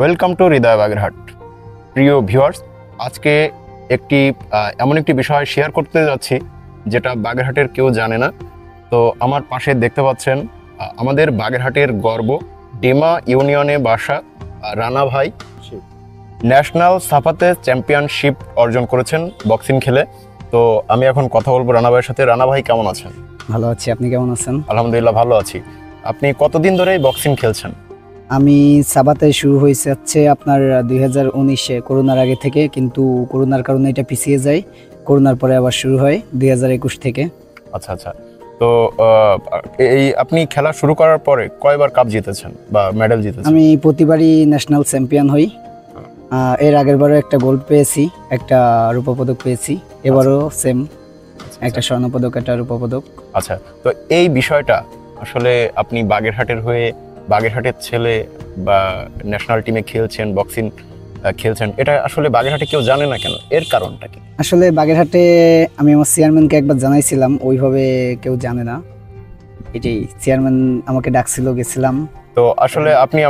Welcome to হৃদয় বাগেরহাট। প্রিয় viewers, আজকে একটি এমন একটি বিষয় শেয়ার করতে যাচ্ছি যেটা বাগেরহাটের কেউ জানে না। তো আমার পাশে দেখতে পাচ্ছেন আমাদের বাগেরহাটের গর্ব, ডিমা ইউনিয়নে বাসা রানা ভাই ন্যাশনাল সাফাতে চ্যাম্পিয়নশিপ অর্জন করেছেন বক্সিং খেলে। তো আমি এখন কথা বলবো রানা ভাইয়ের সাথে। রানা ভাই কেমন আছেন? ভালো আছি, আপনি কেমন আছেন? আলহামদুলিল্লাহ ভালো আছি। আপনি কতদিন ধরে বক্সিং খেলছেন? আমি সাবাতে শুরু হয়েছে আপনার 2019-এ করোনার আগে থেকে, কিন্তু করোনার কারণে এটা পিছিয়ে যায়। করোনার পরে আবার শুরু হয় 2021 থেকে। আচ্ছা আচ্ছা। তো আপনি খেলা শুরু করার পরে কয়বার কাপ জিতেছেন বা মেডেল জিতেছেন? আমি প্রতিবারই ন্যাশনাল চ্যাম্পিয়ন হই। এর আগের বারও একটা গোল্ড পেয়েছি, একটা রূপা পদক পেয়েছি। এবারও সেম, একটা স্বর্ণ পদক, একটা রূপা পদক। আচ্ছা, তো এই বিষয়টা আসলে আপনি বাগেরহাটের হয়ে, বাগেরহাটের ছেলে বা ন্যাশনাল টিমে খেলছেন, বক্সিং খেলছেন, এটা আসলে বাগেরহাটে কেউ জানে না কেন? এর কারণটা কি? আসলে বাগেরহাটে আমি আমার চেয়ারম্যানকে একবার জানাইছিলাম, ওইভাবে কেউ জানে না। এটাই, চেয়ারম্যান আমাকে ডাকছিল, গেছিলাম। তো আসলে আপনি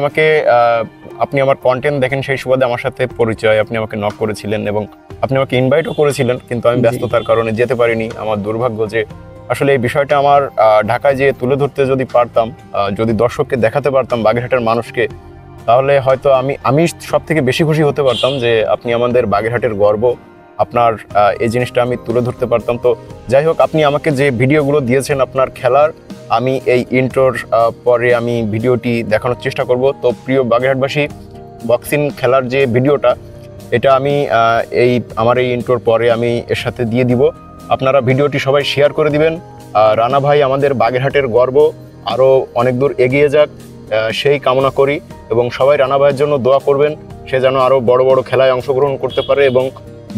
আমার কন্টেন্ট দেখেন, সেই সুবাদে আমার সাথে পরিচয়, আপনি আমাকে নক করেছিলেন এবং আপনি আমাকে ইনভাইটও করেছিলেন, কিন্তু আমি ব্যস্ততার কারণে যেতে পারিনি। আমার দুর্ভাগ্য যে আসলে এই বিষয়টা আমার ঢাকায় যেয়ে তুলে ধরতে যদি পারতাম, যদি দর্শককে দেখাতে পারতাম, বাগেরহাটের মানুষকে, তাহলে হয়তো আমি সব থেকে বেশি খুশি হতে পারতাম যে আপনি আমাদের বাগেরহাটের গর্ব, আপনার এই জিনিসটা আমি তুলে ধরতে পারতাম। তো যাই হোক, আপনি আমাকে যে ভিডিওগুলো দিয়েছেন আপনার খেলার, আমি এই ইন্ট্রোর পরে আমি ভিডিওটি দেখানোর চেষ্টা করব। তো প্রিয় বাগেরহাটবাসী, বক্সিং খেলার যে ভিডিওটা, এটা আমি আমার এই ইন্ট্রোর পরে আমি এর সাথে দিয়ে দিব। আপনারা ভিডিওটি সবাই শেয়ার করে দিবেন। রানা ভাই আমাদের বাগেরহাটের গর্ব, আরও অনেক দূর এগিয়ে যাক সেই কামনা করি, এবং সবাই রানা ভাইয়ের জন্য দোয়া করবেন, সে যেন আরও বড় বড় খেলায় অংশগ্রহণ করতে পারে এবং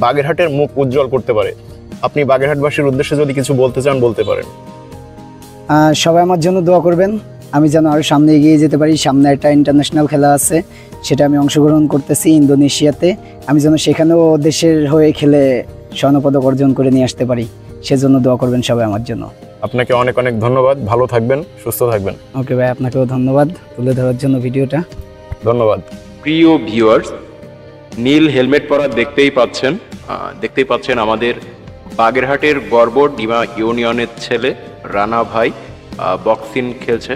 বাগেরহাটের মুখ উজ্জ্বল করতে পারে। আপনি বাগেরহাটবাসীর উদ্দেশ্যে যদি কিছু বলতে চান, বলতে পারেন। সবাই আমার জন্য দোয়া করবেন, আমি যেন আরও সামনে এগিয়ে যেতে পারি। সামনে একটা ইন্টারন্যাশনাল খেলা আছে, সেটা আমি অংশগ্রহণ করতেছি ইন্দোনেশিয়াতে। আমি যেন সেখানেও দেশের হয়ে খেলে স্বর্ণপদক অর্জন করে নিয়ে আসতে পারি, সেজন্য দোয়া করবেন সবাই আমার জন্য। আপনাকে অনেক অনেক ধন্যবাদ। ভালো থাকবেন, সুস্থ থাকবেন। ওকে ভাই, আপনাকেও ধন্যবাদ তুলে ধরার জন্য ভিডিওটা। ধন্যবাদ। প্রিয় ভিউয়ার্স, নীল হেলমেট পরা দেখতেই পাচ্ছেন আমাদের বাগেরহাটের গর্ব, ডিমা ইউনিয়নের ছেলে রানা ভাই বক্সিং খেলছে।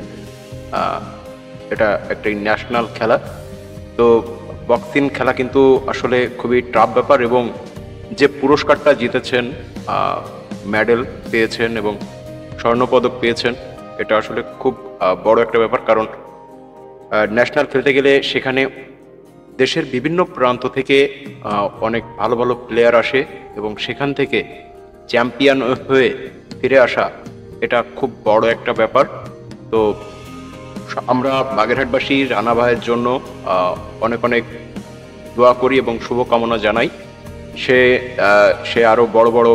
এটা একটা ন্যাশনাল খেলা। তো বক্সিং খেলা কিন্তু আসলে খুবই টাফ ব্যাপার, এবং যে পুরস্কারটা জিতেছেন, মেডেল পেয়েছেন এবং স্বর্ণপদক পেয়েছেন, এটা আসলে খুব বড় একটা ব্যাপার। কারণ ন্যাশনাল খেলতে গেলে সেখানে দেশের বিভিন্ন প্রান্ত থেকে অনেক ভালো ভালো প্লেয়ার আসে, এবং সেখান থেকে চ্যাম্পিয়ন হয়ে ফিরে আসা, এটা খুব বড় একটা ব্যাপার। তো আমরা বাগেরহাটবাসী রানা ভাইয়ের জন্য অনেক অনেক দোয়া করি এবং শুভকামনা জানাই। সে আরও বড় বড়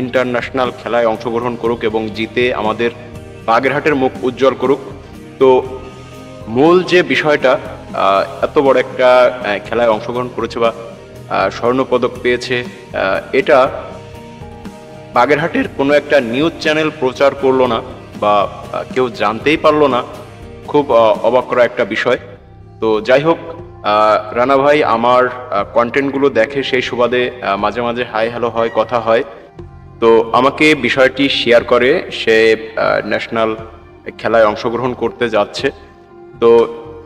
ইন্টারন্যাশনাল খেলায় অংশগ্রহণ করুক এবং জিতে আমাদের বাগেরহাটের মুখ উজ্জ্বল করুক। তো মূল যে বিষয়টা, এত বড় একটা খেলায় অংশগ্রহণ করেছে বা স্বর্ণপদক পেয়েছে, এটা বাগেরহাটের কোনো একটা নিউজ চ্যানেল প্রচার করলো না বা কেউ জানতেই পারলো না। খুব অবাক করা একটা বিষয়। তো যাই হোক, রানা ভাই আমার কন্টেন্টগুলো দেখে, সেই সুবাদে মাঝে মাঝে হাই হ্যালো হয়, কথা হয়। তো আমাকে বিষয়টি শেয়ার করে, সে ন্যাশনাল খেলায় অংশগ্রহণ করতে যাচ্ছে। তো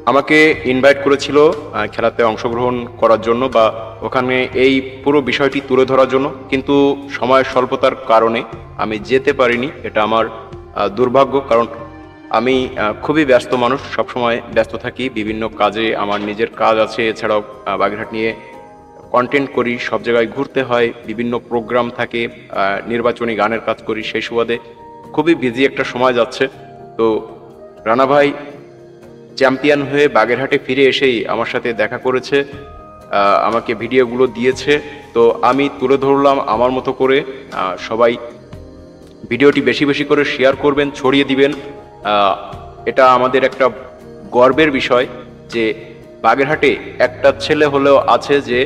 আমাকে ইনভাইট করেছিল খেলাতে অংশগ্রহণ করার জন্য বা ওখানে এই পুরো বিষয়টি তুলে ধরার জন্য, কিন্তু সময়ের স্বল্পতার কারণে আমি যেতে পারিনি। এটা আমার দুর্ভাগ্য, কারণ আমি খুবই ব্যস্ত মানুষ, সবসময় ব্যস্ত থাকি বিভিন্ন কাজে। আমার নিজের কাজ আছে, এছাড়াও বাগেরহাট নিয়ে কন্টেন্ট করি, সব জায়গায় ঘুরতে হয়, বিভিন্ন প্রোগ্রাম থাকে, নির্বাচনী গানের কাজ করি, সেই সুবাদে খুবই বিজি একটা সময় যাচ্ছে। তো রানা ভাই চ্যাম্পিয়ন হয়ে বাগেরহাটে ফিরে এসেই আমার সাথে দেখা করেছে, আমাকে ভিডিওগুলো দিয়েছে। তো আমি তুলে ধরলাম আমার মতো করে। সবাই ভিডিওটি বেশি বেশি করে শেয়ার করবেন, ছড়িয়ে দিবেন। এটা আমাদের একটা গর্বের বিষয় যে বাগেরহাটে একটা ছেলে হলেও আছে যে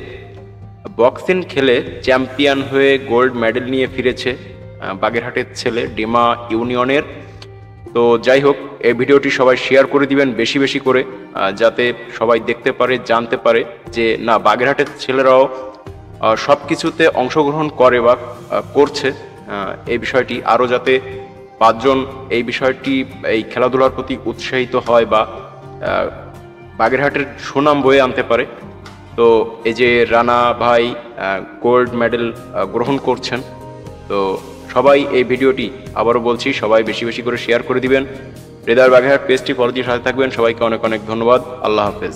বক্সিং খেলে চ্যাম্পিয়ন হয়ে গোল্ড মেডেল নিয়ে ফিরেছে। বাগেরহাটের ছেলে, ডিমা ইউনিয়নের তো যাই হোক, এই ভিডিওটি সবাই শেয়ার করে দিবেন বেশি বেশি করে, যাতে সবাই দেখতে পারে, জানতে পারে যে না, বাগেরহাটের ছেলেরাও সব কিছুতে অংশগ্রহণ করে বা করছে। এই বিষয়টি আরও যাতে 5 জন এই বিষয়টি, এই খেলাধুলার প্রতি উৎসাহিত হয় বা বাগেরহাটের সুনাম বয়ে আনতে পারে। তো এই যে রানা ভাই গোল্ড মেডেল গ্রহণ করছেন, তো সবাই এই ভিডিওটি, আবারও বলছি, সবাই বেশি বেশি করে শেয়ার করে দিবেন। হৃদয় বাগেরহাট পেজটি ফলো দিয়ে সাথে থাকবেন। সবাইকে অনেক অনেক ধন্যবাদ। আল্লাহ হাফেজ।